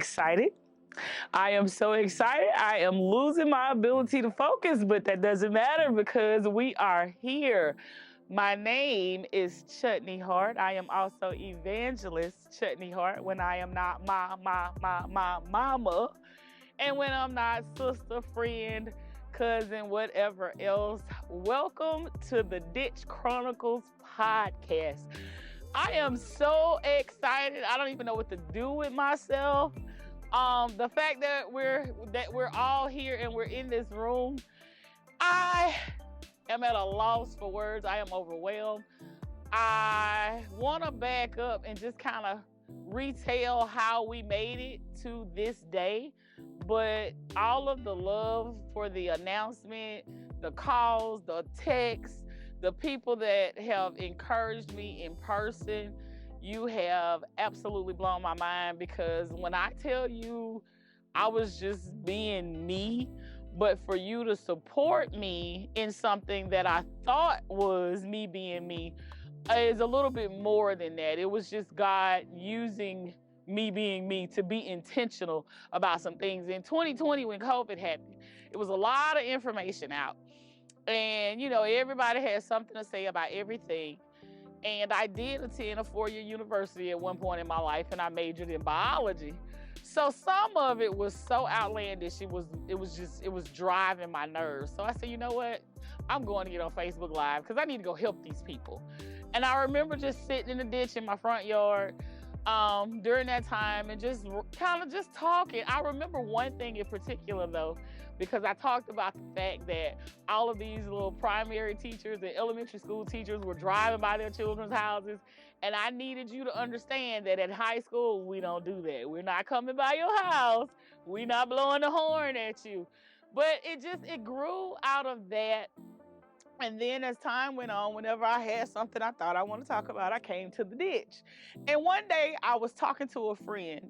excited. I am so excited. I am losing my ability to focus, but that doesn't matter because we are here. My name is Chutney Hart. I am also Evangelist Chutney Hart when I am not my mama, and when I'm not sister, friend, cousin, whatever else. Welcome to the Ditch Chronicles podcast. I am so excited. I don't even know what to do with myself. The fact that we're all here and we're in this room, I am at a loss for words. I am overwhelmed. I want to back up and just kind of retell how we made it to this day. But all of the love for the announcement, the calls, the texts, the people that have encouraged me in person, you have absolutely blown my mind, because when I tell you I was just being me, but for you to support me in something that I thought was me being me is a little bit more than that. It was just God using me being me to be intentional about some things. In 2020, when COVID happened, it was a lot of information out. And, everybody had something to say about everything. And I did attend a 4-year university at one point in my life, and I majored in biology. So some of it was so outlandish, it was driving my nerves. So I said, you know what? I'm going to get on Facebook Live because I need to go help these people. And I remember just sitting in the ditch in my front yard during that time and just kind of just talking. I remember one thing in particular, though, because I talked about the fact that all of these little primary teachers and elementary school teachers were driving by their children's houses. And I needed you to understand that at high school, we don't do that. We're not coming by your house. We're not blowing the horn at you. But it grew out of that. And then as time went on, whenever I had something I thought I wanted to talk about, I came to the ditch. And one day I was talking to a friend.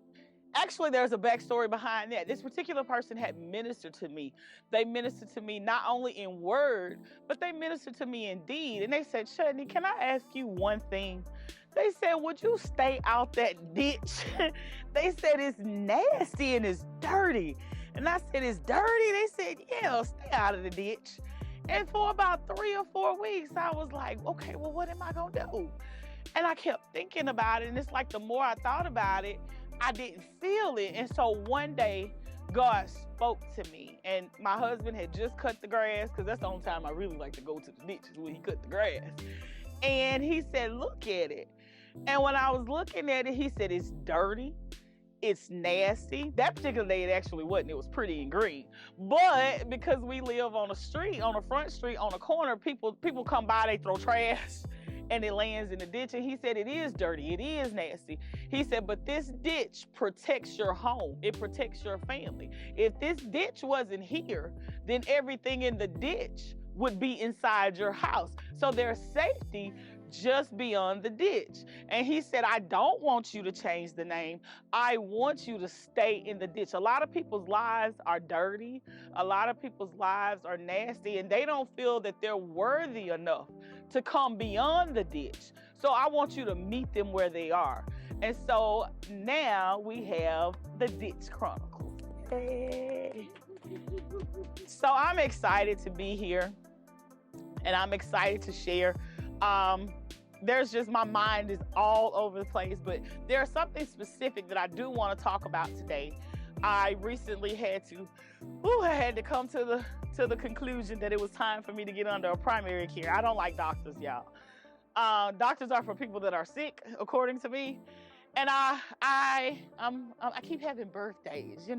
Actually, there's a backstory behind that. This particular person had ministered to me. They ministered to me not only in word, but they ministered to me in deed. And they said, Chutney, can I ask you one thing? They said, would you stay out that ditch? They said, it's nasty and it's dirty. And I said, it's dirty? They said, yeah, stay out of the ditch. And for about 3 or 4 weeks, I was like, okay, well, what am I going to do? And I kept thinking about it. And it's like the more I thought about it, I didn't feel it. And so one day, God spoke to me. And my husband had just cut the grass, because that's the only time I really like to go to the ditch, is when he cut the grass. And he said, look at it. And when I was looking at it, he said, it's dirty. It's nasty. That particular day, it actually wasn't. It was pretty and green. But because we live on a street, on a front street, on a corner, people come by, they throw trash, and it lands in the ditch. And he said, it is dirty. It is nasty. He said, but this ditch protects your home. It protects your family. If this ditch wasn't here, then everything in the ditch would be inside your house. So there's safety just beyond the ditch. And he said, I don't want you to change the name. I want you to stay in the ditch. A lot of people's lives are dirty. A lot of people's lives are nasty, and they don't feel that they're worthy enough to come beyond the ditch. So I want you to meet them where they are. And so now we have the Ditch Chronicles. Hey. So I'm excited to be here, and I'm excited to share. My mind is all over the place, but there's something specific that I do want to talk about today. I recently had to come to the conclusion that it was time for me to get under a primary care. I don't like doctors, y'all. Doctors are for people that are sick, according to me. And I keep having birthdays,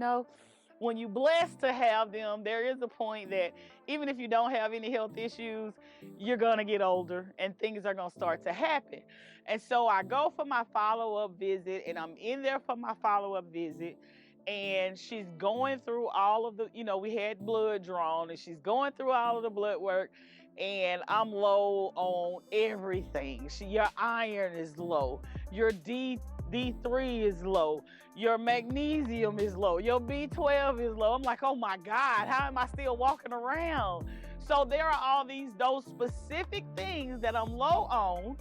When you're blessed to have them, there is a point that even if you don't have any health issues, you're going to get older and things are going to start to happen. And so I go for my follow-up visit, and I'm in there for my follow-up visit. And she's going through all of the, we had blood drawn, and she's going through all of the blood work, and I'm low on everything. Your iron is low. Your D3 is low. Your magnesium is low. Your B12 is low. I'm like, oh my God, how am I still walking around? So there are those specific things that I'm low on.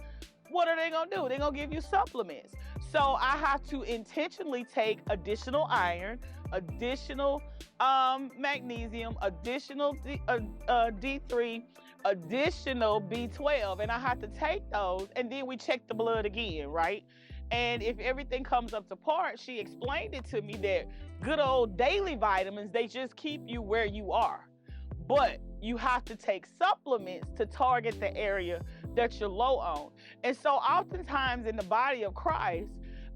What are they going to do? They're going to give you supplements. So I have to intentionally take additional iron, additional magnesium, additional D3, additional B12, and I have to take those, and then we check the blood again, right? And if everything comes up to par, she explained it to me that good old daily vitamins, they just keep you where you are. But you have to take supplements to target the area that you're low on. And so oftentimes in the body of Christ,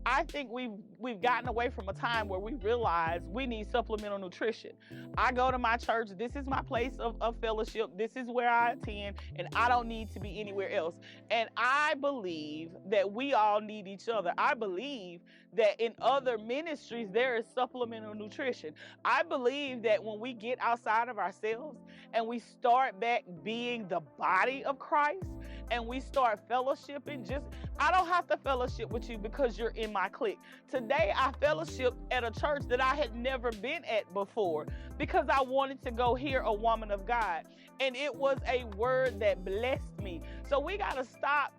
I think we've gotten away from a time where we realize we need supplemental nutrition. I go to my church. This is my place of fellowship. This is where I attend, and I don't need to be anywhere else. And I believe that we all need each other. I believe that in other ministries, there is supplemental nutrition. I believe that when we get outside of ourselves and we start back being the body of Christ and we start fellowshipping, I don't have to fellowship with you because you're in my clique. Today, I fellowshiped at a church that I had never been at before because I wanted to go hear a woman of God. And it was a word that blessed me. So we got to stop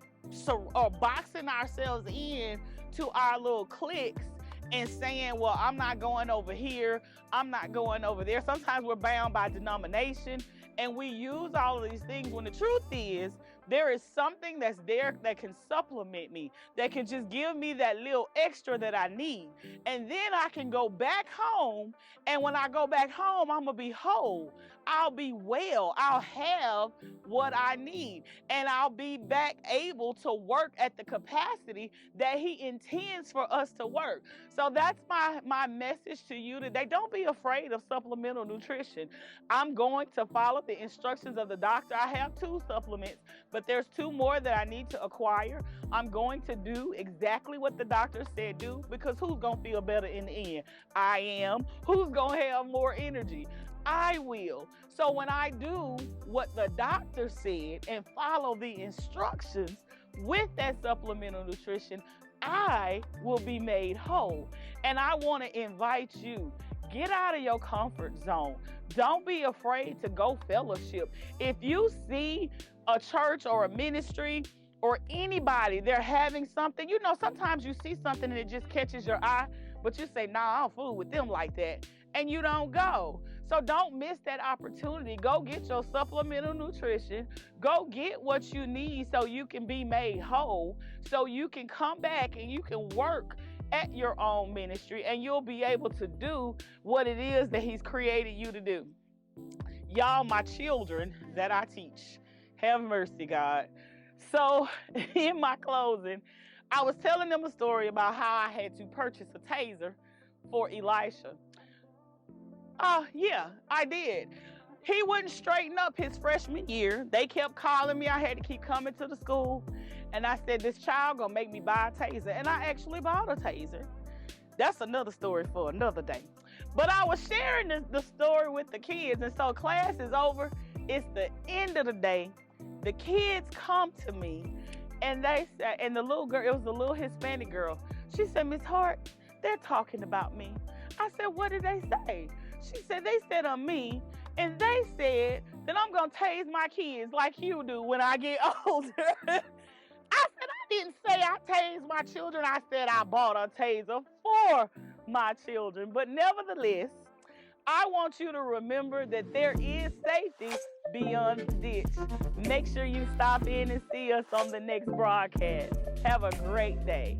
boxing ourselves in to our little cliques and saying, well, I'm not going over here, I'm not going over there. Sometimes we're bound by denomination and we use all of these things when the truth is there is something that's there that can supplement me, that can just give me that little extra that I need. And then I can go back home, and when I go back home, I'm going to be whole. I'll be well. I'll have what I need, and I'll be back able to work at the capacity that he intends for us to work. So that's my message to you today. Don't be afraid of supplemental nutrition. I'm going to follow the instructions of the doctor. I have 2 supplements, but there's 2 more that I need to acquire. I'm going to do exactly what the doctor said do, because who's going to feel better in the end? I am. Who's going to have more energy? I will. So when I do what the doctor said and follow the instructions with that supplemental nutrition, I will be made whole. And I want to invite you, get out of your comfort zone. Don't be afraid to go fellowship. If you see a church or a ministry or anybody, they're having something, sometimes you see something and it just catches your eye, but you say, nah, I don't fool with them like that. And you don't go. So don't miss that opportunity. Go get your supplemental nutrition. Go get what you need so you can be made whole, so you can come back and you can work at your own ministry and you'll be able to do what it is that he's created you to do. Y'all, my children that I teach, have mercy, God. So in my closing, I was telling them a story about how I had to purchase a taser for Elisha. Yeah, I did. He wouldn't straighten up his freshman year. They kept calling me. I had to keep coming to the school. And I said, this child gonna make me buy a taser. And I actually bought a taser. That's another story for another day. But I was sharing the story with the kids. And so class is over. It's the end of the day. The kids come to me and they said, and the little girl, it was a little Hispanic girl. She said, Miss Hart, they're talking about me. I said, what did they say? She said, they said on me, and they said that I'm going to tase my kids like you do when I get older. I said, I didn't say I tased my children. I said I bought a taser for my children. But nevertheless, I want you to remember that there is safety beyond the ditch. Make sure you stop in and see us on the next broadcast. Have a great day.